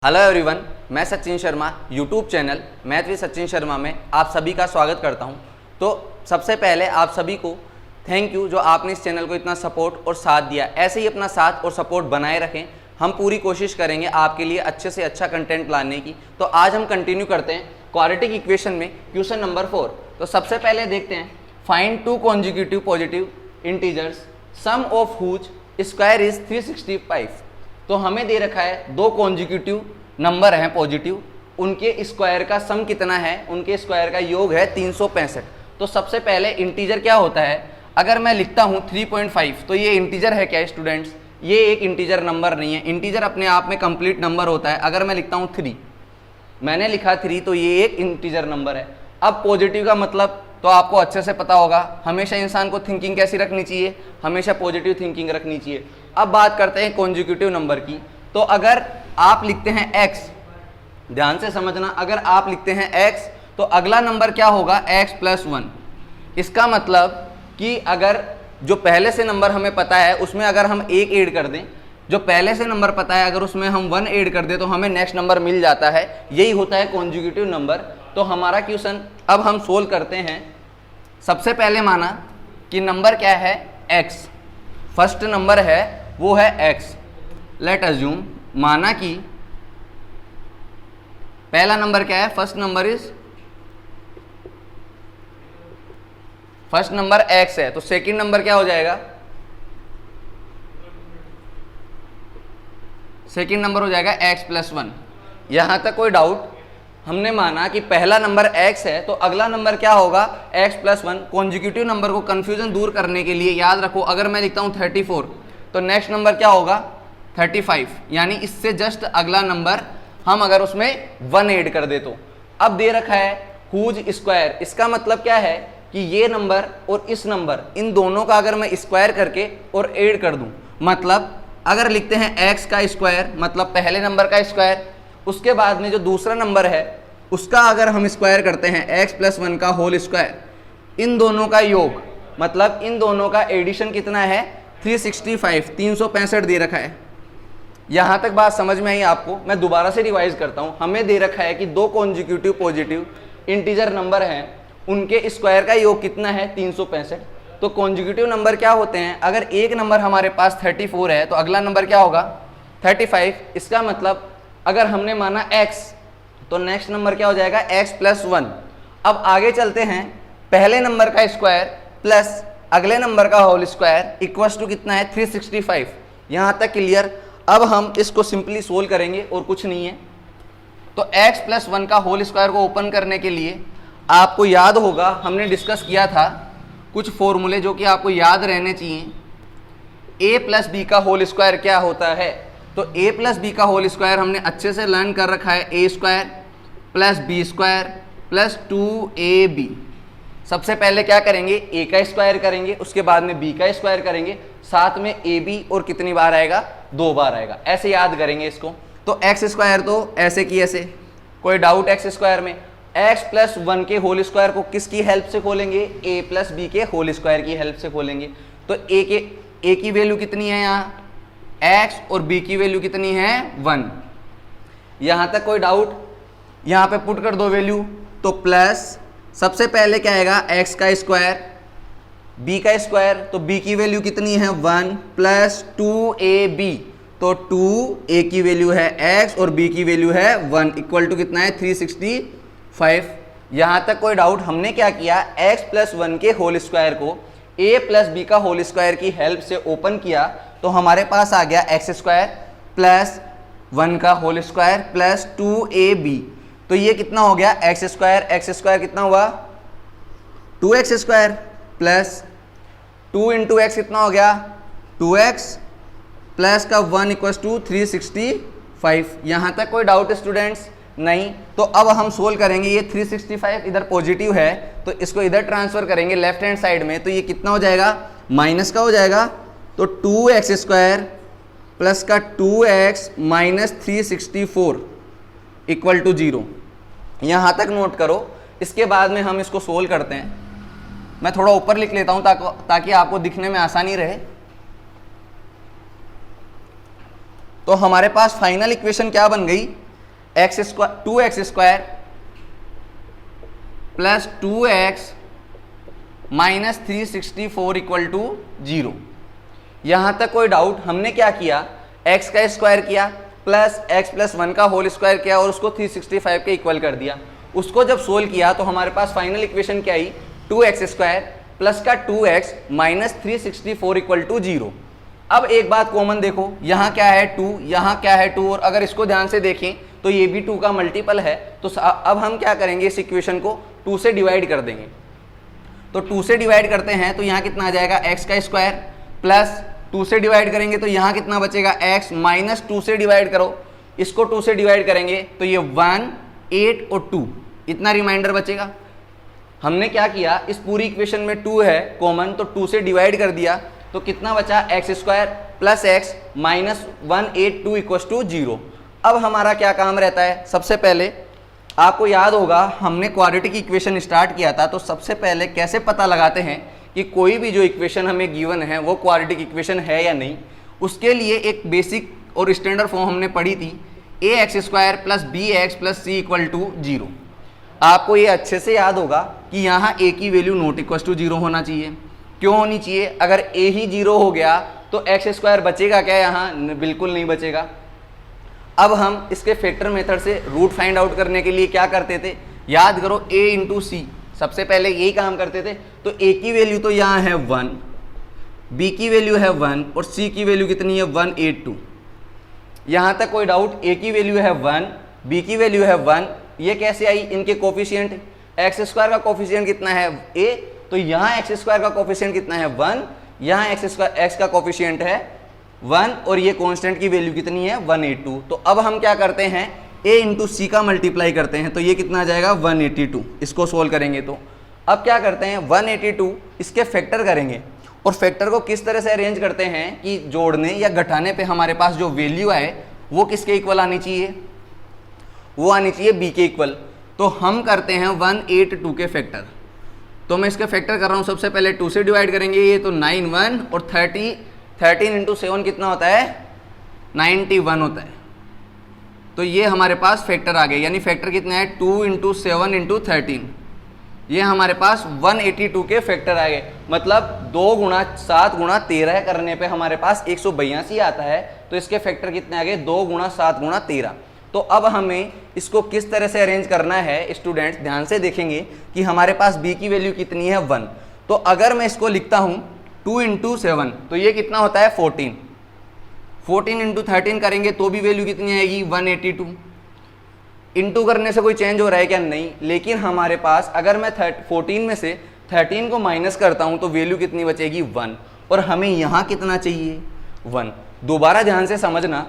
Hello everyone, मैं Sachin Sharma YouTube channel math with Sachin Sharma में आप सभी का स्वागत करता हूं। तो सबसे पहले आप सभी को थैंक यू जो आपने इस चैनल को इतना सपोर्ट और साथ दिया। ऐसे ही अपना साथ और सपोर्ट बनाए रखें। हम पूरी कोशिश करेंगे आपके लिए अच्छे से अच्छा कंटेंट लाने की। तो आज हम कंटिन्यू करते हैं क्वाड्रेटिक इक्वेशन में क्वेश्चन नंबर 4। तो सबसे पहले देखते हैं, find two consecutive positive integers sum of whose square is 365। तो हमें दे रखा है दो कॉन्जिक्यूटिव नंबर हैं पॉजिटिव, उनके स्क्वायर का सम कितना है, उनके स्क्वायर का योग है 365। तो सबसे पहले इंटीजर क्या होता है, अगर मैं लिखता हूँ 3.5 तो ये इंटीजर है क्या स्टूडेंट्स? ये एक इंटीजर नंबर नहीं है। इंटीजर अपने आप में कंप्लीट नंबर होता है। अगर मैं लिखता हूँ 3, मैंने लिखा 3 तो ये एक इंटीजर नंबर है। अब पॉजिटिव का मतलब तो आपको अच्छे से पता होगा, हमेशा इंसान को थिंकिंग कैसी रखनी चाहिए, हमेशा पॉजिटिव थिंकिंग रखनी चाहिए। अब बात करते हैं कॉन्जिक्यूटिव नंबर की। तो अगर आप लिखते हैं x, ध्यान से समझना, अगर आप लिखते हैं x तो अगला नंबर क्या होगा x + 1। इसका मतलब कि अगर जो पहले से नंबर हमें पता है उसमें अगर हम 1 ऐड कर दें, जो पहले से नंबर पता है अगर उसमें हम 1 ऐड कर दें तो हमें नेक्स्ट नंबर मिल जाता है। यही होता है कॉन्जिक्यूटिव नंबर। तो हमारा क्वेश्चन अब हम सोल्व करते हैं। सबसे पहले माना कि नंबर क्या है x, फर्स्ट नंबर है वो है x। लेट अज्यूम, माना कि पहला नंबर क्या है, फर्स्ट नंबर x है, तो सेकंड नंबर क्या हो जाएगा, सेकंड नंबर हो जाएगा x + 1। यहां तक कोई डाउट? हमने माना कि पहला नंबर x है तो अगला नंबर क्या होगा x + 1। कॉन्जिक्यूटिव नंबर को कंफ्यूजन दूर करने के लिए याद रखो, अगर मैं लिखता हूं 34 तो नेक्स्ट नंबर क्या होगा 35, यानी इससे जस्ट अगला नंबर हम अगर उसमें 1 ऐड कर दे तो। अब दे रखा है हुज स्क्वायर, इसका मतलब क्या है कि ये नंबर और इस नंबर, इन दोनों का अगर मैं स्क्वायर करके और ऐड कर दूं, मतलब अगर लिखते हैं x का स्क्वायर मतलब पहले नंबर का स्क्वायर, उसके बाद में जो दूसरा नंबर है उसका अगर हम स्क्वायर करते हैं x + 1 का होल स्क्वायर, इन दोनों का योग मतलब इन दोनों का एडिशन कितना है 365, 365 दे रखा है। यहां तक बात समझ में आई आपको? मैं दोबारा से रिवाइज करता हूं। हमें दे रखा है कि दो कॉन्जिक्यूटिव पॉजिटिव इंटीजर नंबर हैं, उनके स्क्वायर का योग कितना है 365। तो कॉन्जिक्यूटिव नंबर क्या होते हैं, अगर एक नंबर हमारे पास 34 है तो अगला नंबर क्या होगा 35। इसका मतलब अगर हमने माना x तो नेक्स्ट नंबर क्या हो जाएगा x + 1। अब आगे चलते हैं, पहले नंबर का स्क्वायर प्लस अगले नंबर का होल स्क्वायर इक्वल्स टू कितना है 365। यहां तक क्लियर? अब हम इसको सिंपली सोल्व करेंगे और कुछ नहीं है। तो x + 1 का होल स्क्वायर को ओपन करने के लिए आपको याद होगा हमने डिस्कस किया था कुछ फॉर्मूले जो कि आपको याद रहने चाहिए। a + b का होल स्क्वायर क्या होता है, तो a + b का होल स्क्वायर हमने अच्छे से लर्न कर रखा है, a² + b² + 2ab। सबसे पहले क्या करेंगे, a का स्क्वायर करेंगे, उसके बाद में b का स्क्वायर करेंगे, साथ में ab और कितनी बार आएगा 2 बार आएगा। ऐसे याद करेंगे इसको। तो x² तो ऐसे की ऐसे, कोई डाउट x² में? x + 1 के होल स्क्वायर को किसकी हेल्प से खोलेंगे, a + b के होल स्क्वायर की हेल्प से खोलेंगे। तो a की वैल्यू कितनी है यहाँ x और b की वैल्यू कितनी है 1। यहां तक कोई डाउट? यहां पे पुट कर दो वैल्यू, तो प्लस सबसे पहले क्या आएगा x का स्क्वायर b का स्क्वायर, तो b की वैल्यू कितनी है 1 + 2ab, तो 2a की वैल्यू है x और b की वैल्यू है 1 इक्वल टू कितना है 365। यहां तक कोई डाउट? हमने क्या किया, x + 1 के होल स्क्वायर को a + b का होल स्क्वायर की हेल्प से ओपन किया, तो हमारे पास आ गया x² + 1 का होल स्क्वायर + 2ab। तो ये कितना हो गया x² कितना हुआ 2x² प्लस 2 × x कितना हो गया 2x प्लस का 1 = 365। यहाँ तक कोई डाउट स्टूडेंट्स? नहीं। तो अब हम सोल्व करेंगे। ये 365 इधर पॉजिटिव है तो इसको इधर ट्रांसफर करेंगे लेफ्ट हैंड साइड में, तो ये कितना हो जाएगा माइनस का हो जाएगा। तो 2x² प्लस का 2x - 364 = 0। यहाँ तक नोट करो। इसके बाद में हम इसको सोल्व करते हैं। मैं थोड़ा ऊपर लिख लेता हूँ ताकि आपको दिखने में आसानी रहे। तो हमारे पास फाइनल इक्वेशन क्या बन गई, two x square plus 2x minus 364 equal to 0। यहां तक कोई डाउट? हमने क्या किया, x का स्क्वायर किया प्लस x प्लस 1 का होल स्क्वायर किया और उसको 365 के इक्वल कर दिया। उसको जब सोल्व किया तो हमारे पास फाइनल इक्वेशन क्या आई, 2x स्क्वायर प्लस का 2x माइनस 364 इक्वल टू 0। अब एक बात कॉमन देखो, यहाँ क्या है 2, यहाँ क्या है 2, और अगर इसको ध्यान से देखें तो ये भी 2 का मल्टीपल है। तो अब हम क्या करेंगे, इस इक्वेशन को 2 से डिवाइड कर देंगे। तो 2 से डिवाइड करते हैं तो यहाँ कितना आ जाएगा, x का स्क्वायर प्लस 2 से डिवाइड करेंगे तो यहाँ कितना बचेगा, x माइनस 2 से डिवाइड करो, इसको 2 से डिवाइड करेंगे तो ये 1, 8 और 2, इतना रिमाइंडर बचेगा। हमने क्या किया, इस पूरी इक्वेशन में 2 है कॉमन, तो 2 से डिवाइड कर दिया तो कितना बचा, x square plus x minus 182 equal to 0। अब हमारा क्या काम रहता है, सबसे पहले आपको याद होगा हमने क्वाड्रेटिक इक्वेशन स्टार्ट किया था, तो सबसे पहले कैसे पता लगाते हैं कि कोई भी जो इक्वेशन हमें गिवन है वो क्वाड्रेटिक इक्वेशन है या नहीं। उसके लिए एक बेसिक और स्टैंडर्ड फॉर्म हमने पढ़ी थी, a x square plus b x plus c equal to 0। आपको ये अच्छे से याद होगा कि यहाँ a की वैल्यू नॉट इक्वल टू 0 होना चाहिए। क्यों होनी चाहिए, अगर a ही 0 हो गया तो एक्स स्क्वायर बचेगा क्या, यहाँ बिल्कुल नहीं बचेगा। अब हम इसके फैक्टर मेथड से रूट फाइंड आउट करने के लिए क्या करते थे, याद करो a इंटू सी, सबसे पहले यही काम करते थे। तो a की वैल्यू तो यहाँ है 1, b की वैल्यू है 1 और c की वैल्यू कितनी है 182। यहाँ तक कोई डाउट, a की वैल्यू है 1, b की वैल्यू है 1, ये कैसे आई, इनके कोफिशिएंट, एक्स स्क्वायर का कोफिशिएंट कितना है a, तो यहाँ एक्स स्क्वायर का कोफिशिएंट कितना है 1, यहाँ एक्स का कोफिशिएंट है 1 और ये कांस्टेंट की वैल्यू कितनी है 182। तो अब हम क्या करते हैं, a इंटू सी का मल्टीप्लाई करते हैं तो ये कितना आ जाएगा 182। इसको सोल्व करेंगे तो अब क्या करते हैं 182 इसके फैक्टर करेंगे, और फैक्टर को किस तरह से अरेंज करते हैं कि जोड़ने या घटाने पे हमारे पास जो वैल्यू आए वो किसके इक्वल आनी चाहिए, वो आनी चाहिए b के इक्वल। तो हम करते हैं 182 के फैक्टर। तो मैं इसका फैक्टर कर रहा हूँ, सबसे पहले 2 से डिवाइड करेंगे, ये तो 9 1 और 13 इंटू 7 कितना होता है 91 होता है। तो ये हमारे पास फैक्टर आ गए, यानी फैक्टर कितना है 2 इंटू 7 इंटू 13, ये हमारे पास 182 के फैक्टर आ गए। मतलब 2 गुणा 7 गुणा 13 करने पे हमारे पास 182 आता है। तो इसके फैक्टर कितने आ गए 2 गुणा 7 गुणा 13। तो अब हमें इसको किस तरह से अरेंज करना है, स्टूडेंट्स ध्यान से देखेंगे कि हमारे पास b की वैल्यू कितनी है 1। तो अगर मैं इसको लिखता हूँ 2 इंटू 7 तो ये कितना होता है 14, 14 इंटू 13 करेंगे तो भी वैल्यू कितनी आएगी 182। इंटू करने से कोई चेंज हो रहा है क्या, नहीं। लेकिन हमारे पास अगर मैं 14 में से 13 को माइनस करता हूँ तो वैल्यू कितनी बचेगी 1, और हमें यहाँ कितना चाहिए 1। दोबारा ध्यान से समझना,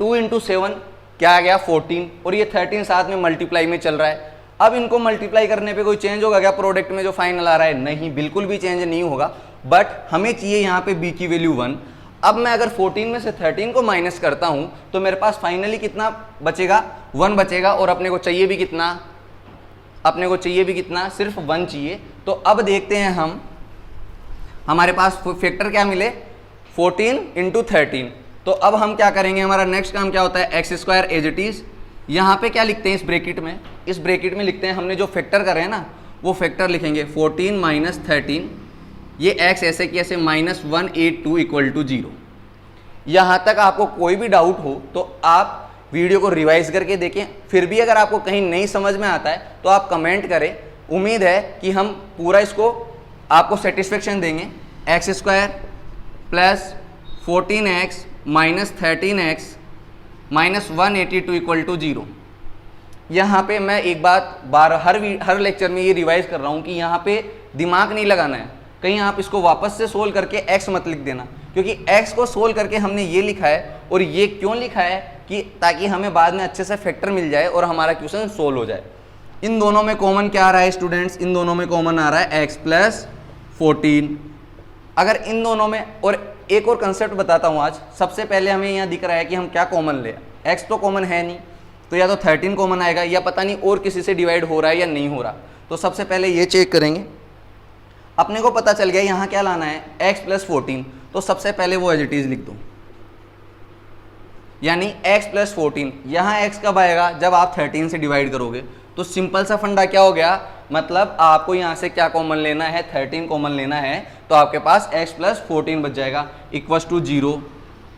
2 इंटू 7 क्या आ गया 14, और ये 13 साथ में मल्टीप्लाई में चल रहा है। अब इनको मल्टीप्लाई करने पे कोई चेंज होगा क्या प्रोडक्ट में जो फाइनल आ रहा है, नहीं, बिल्कुल भी चेंज नहीं होगा। बट हमें चाहिए यहाँ पे b की वैल्यू 1। अब मैं अगर 14 में से 13 को माइनस करता हूँ तो मेरे पास फाइनली कितना बचेगा 1 बचेगा, और अपने को चाहिए भी कितना, अपने को चाहिए भी कितना, सिर्फ 1 चाहिए। तो अब देखते हैं हम, हमारे पास फैक्टर क्या मिले 14 इंटू 13। तो अब हम क्या करेंगे, हमारा नेक्स्ट काम क्या होता है x square as it is. यहाँ पे क्या लिखते हैं इस ब्रैकेट में, इस ब्रैकेट में लिखते हैं हमने जो फैक्टर कर रहे हैं ना वो फैक्टर लिखेंगे 14 माइनस 13, ये x ऐसे कि ऐसे माइनस 182 इक्वल टू 0। यहाँ तक आपको कोई भी डाउट हो तो आप वीडियो को रिवाइज करके देखें, फिर भी अगर आपको कहीं नहीं समझ में आता है तो आप कमेंट करें। उम्मीद है कि हम पूरा इसको आपको सेटिस्फेक्शन देंगे। X square plus 14x minus 13x minus 182 equal to 0। यहाँ पे मैं एक बार हर लेक्चर में ये रिवाइज कर रहा हूँ कि यहाँ पे दिमाग नहीं लगाना है, कहीं आप इसको वापस से सोल्व करके x मत लिख देना, क्योंकि x को सोल्व करके हमने ये लिखा है। और ये क्यों लिखा है कि ताकि हमें बाद में अच्छे से फैक्टर मिल जाए और हमारा क्वेश्चन सोल्व हो जाए। इन दोनों में कॉमन क्या आ रहा है स्टूडेंट्स, इन दोनों में कॉमन आ रहा है x प्लस 14। अगर इन दोनों में, और एक और कंसेप्ट बताता हूँ आज। सबसे पहले हमें यहाँ दिख रहा है कि हम क्या कॉमन ले, x तो कॉमन है नहीं, तो या तो 13 कॉमन आएगा या पता नहीं और किसी से डिवाइड हो रहा है या नहीं हो रहा। तो सबसे पहले ये चेक करेंगे, अपने को पता चल गया यहाँ क्या लाना है x प्लस 14। तो सबसे पहले वो एज इट इज लिख दो, यानी x प्लस 14। यहाँ x कब आएगा, जब आप 13 से डिवाइड करोगे। तो सिंपल सा फंडा क्या हो गया, मतलब आपको यहाँ से क्या कॉमन लेना है, 13 कॉमन लेना है, तो आपके पास x प्लस 14 बच जाएगा इक्वल्स टू 0।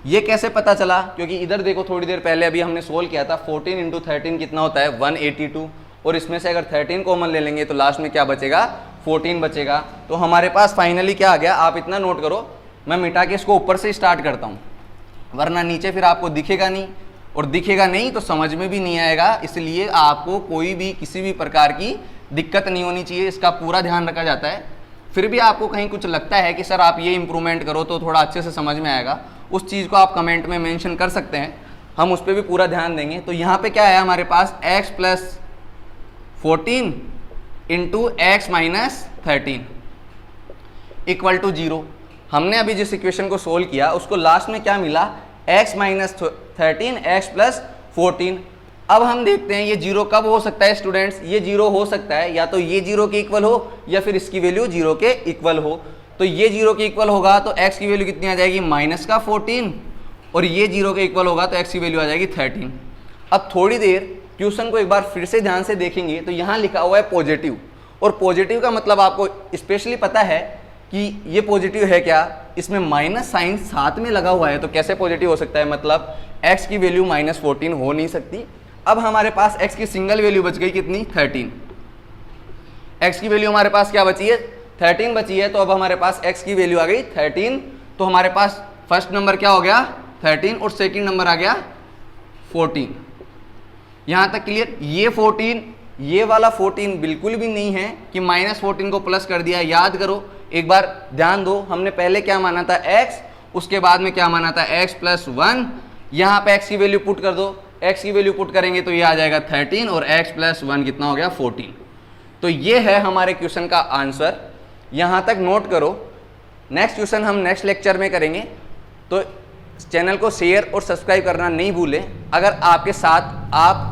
ये कैसे पता चला, क्योंकि इधर देखो थोड़ी देर पहले अभी हमने सोल्व किया था, 14 इंटू 13 कितना होता है 182, और इसमें से अगर 13 कॉमन ले लेंगे तो लास्ट में क्या बचेगा 14 बचेगा। तो हमारे पास फाइनली क्या आ गया, आप इतना नोट करो, मैं मिटा के इसको ऊपर से स्टार्ट करता हूँ, वरना नीचे फिर आपको दिखेगा नहीं, और दिखेगा नहीं तो समझ में भी नहीं आएगा। इसलिए आपको कोई भी किसी भी प्रकार की दिक्कत नहीं होनी चाहिए, इसका पूरा ध्यान रखा जाता है। फिर भी आपको कहीं कुछ लगता है कि सर आप ये इंप्रूवमेंट करो तो थोड़ा अच्छे से समझ में आएगा, उस चीज़ को आप कमेंट में मेंशन कर सकते हैं, हम उस पर भी पूरा ध्यान देंगे। तो यहाँ पे क्या है हमारे पास x plus 14 into x minus 13 equal to 0। हमने अभी जिस इक्वेशन को सोल्व किया उसको लास्ट में क्या मिला, x माइनस 13 एक्स प्लस 14। अब हम देखते हैं ये 0 कब हो सकता है स्टूडेंट्स, ये 0 हो सकता है या तो ये 0 के इक्वल हो या फिर इसकी वैल्यू 0 के इक्वल हो। तो ये 0 के इक्वल होगा तो x की वैल्यू कितनी आ जाएगी माइनस का 14, और ये 0 के इक्वल होगा तो x की वैल्यू आ जाएगी 13। अब थोड़ी देर क्वेश्चन को एक बार फिर से ध्यान से देखेंगे तो यहाँ लिखा हुआ है पॉजिटिव, और पॉजिटिव का मतलब आपको स्पेशली पता है कि ये पॉजिटिव है क्या, इसमें माइनस साइन साथ में लगा हुआ है, तो कैसे पॉजिटिव हो सकता है, मतलब x की वैल्यू माइनस 14 हो नहीं सकती। अब हमारे पास x की सिंगल वैल्यू बच गई कितनी 13, x की वैल्यू हमारे पास क्या बची है 13 बची है, तो अब हमारे पास x की वैल्यू आ गई 13। तो हमारे पास फर्स्ट नंबर क्या हो गया 13 और सेकंड नंबर आ गया 14। यहाँ तक क्लियर। ये 14, ये वाला 14 बिल्कुल भी नहीं है कि माइनस 14 को प्लस कर दिया। याद करो, एक बार ध्यान दो, हमने पहले क्या माना था x, उसके बाद में क्या माना था x प्लस 1। यहाँ पे x की वैल्यू पुट कर दो, x की वैल्यू पुट करेंगे तो ये आ जाएगा 13 और x प्लस 1 कितना हो गया 14। तो ये है हमारे क्वेश्चन का आंसर, यहाँ तक नोट करो। नेक्स्ट क्वेश्चन हम नेक्स्ट लेक्चर में करेंगे, तो चैनल को शेयर और सब्सक्राइब करना नहीं भूलें। अगर आपके साथ आप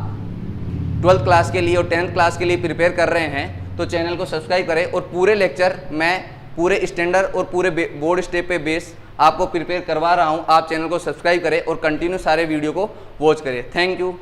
12th क्लास के लिए और 10th क्लास के लिए प्रिपेयर कर रहे हैं तो चैनल को सब्सक्राइब करें, और पूरे लेक्चर मैं पूरे स्टैंडर्ड और पूरे बोर्ड स्टेप पे बेस आपको प्रिपेयर करवा रहा हूं। आप चैनल को सब्सक्राइब करें और कंटिन्यू सारे वीडियो को वॉच करें। Thank you.